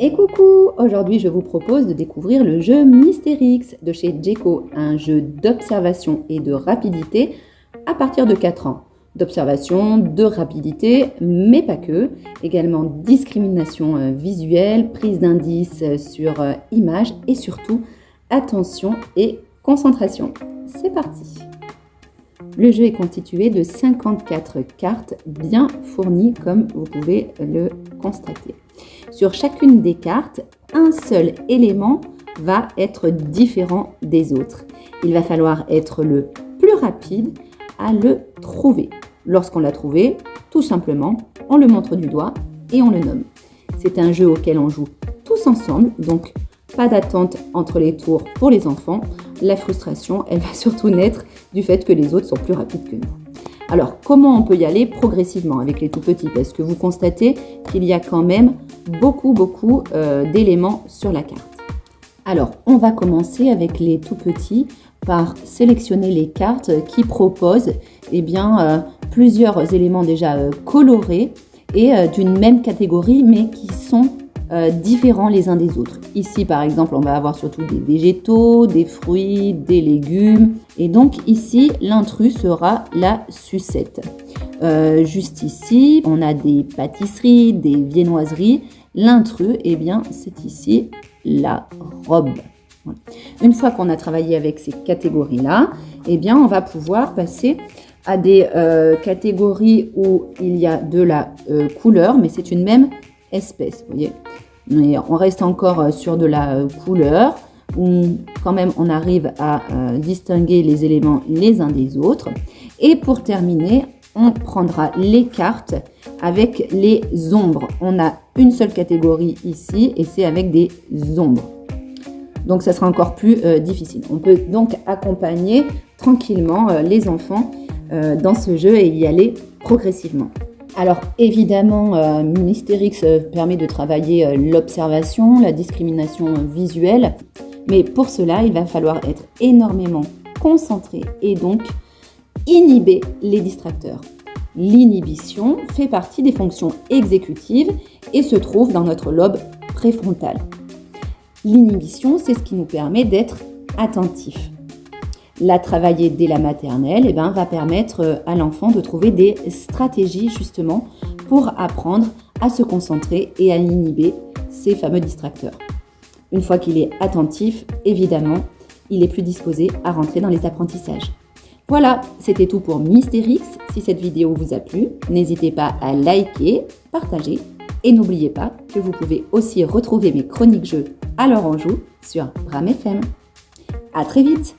Et coucou! Aujourd'hui, je vous propose de découvrir le jeu Mystérix de chez Djeco, un jeu d'observation et de rapidité à partir de 4 ans. D'observation, de rapidité, mais pas que. Également discrimination visuelle, prise d'indices sur images et surtout attention et concentration. C'est parti! Le jeu est constitué de 54 cartes bien fournies comme vous pouvez le constater. Sur chacune des cartes, un seul élément va être différent des autres. Il va falloir être le plus rapide à le trouver. Lorsqu'on l'a trouvé, tout simplement, on le montre du doigt et on le nomme. C'est un jeu auquel on joue tous ensemble, donc pas d'attente entre les tours pour les enfants. La frustration, elle va surtout naître du fait que les autres sont plus rapides que nous. Alors, comment on peut y aller progressivement avec les tout petits? Parce que vous constatez qu'il y a quand même beaucoup d'éléments sur la carte. Alors, on va commencer avec les tout petits par sélectionner les cartes qui proposent plusieurs éléments déjà colorés et d'une même catégorie, mais qui sont différents les uns des autres. Ici, par exemple, on va avoir surtout des végétaux, des fruits, des légumes. Et donc ici, l'intrus sera la sucette. Juste ici, on a des pâtisseries, des viennoiseries. L'intrus, c'est ici la robe. Voilà. Une fois qu'on a travaillé avec ces catégories-là, on va pouvoir passer à des catégories où il y a de la couleur, mais c'est une même espèce, vous voyez. Mais on reste encore sur de la couleur, où quand même on arrive à distinguer les éléments les uns des autres. Et pour terminer, on prendra les cartes avec les ombres. On a une seule catégorie ici et c'est avec des ombres. Donc ça sera encore plus difficile. On peut donc accompagner tranquillement les enfants dans ce jeu et y aller progressivement. Alors évidemment, Mystérix permet de travailler l'observation, la discrimination visuelle, mais pour cela, il va falloir être énormément concentré et donc inhiber les distracteurs. L'inhibition fait partie des fonctions exécutives et se trouve dans notre lobe préfrontal. L'inhibition, c'est ce qui nous permet d'être attentifs. La travailler dès la maternelle va permettre à l'enfant de trouver des stratégies justement pour apprendre à se concentrer et à inhiber ces fameux distracteurs. Une fois qu'il est attentif, évidemment, il est plus disposé à rentrer dans les apprentissages. Voilà, c'était tout pour Mystérix. Si cette vidéo vous a plu, n'hésitez pas à liker, partager et n'oubliez pas que vous pouvez aussi retrouver mes chroniques jeux Alors on joue sur Bram FM. À très vite!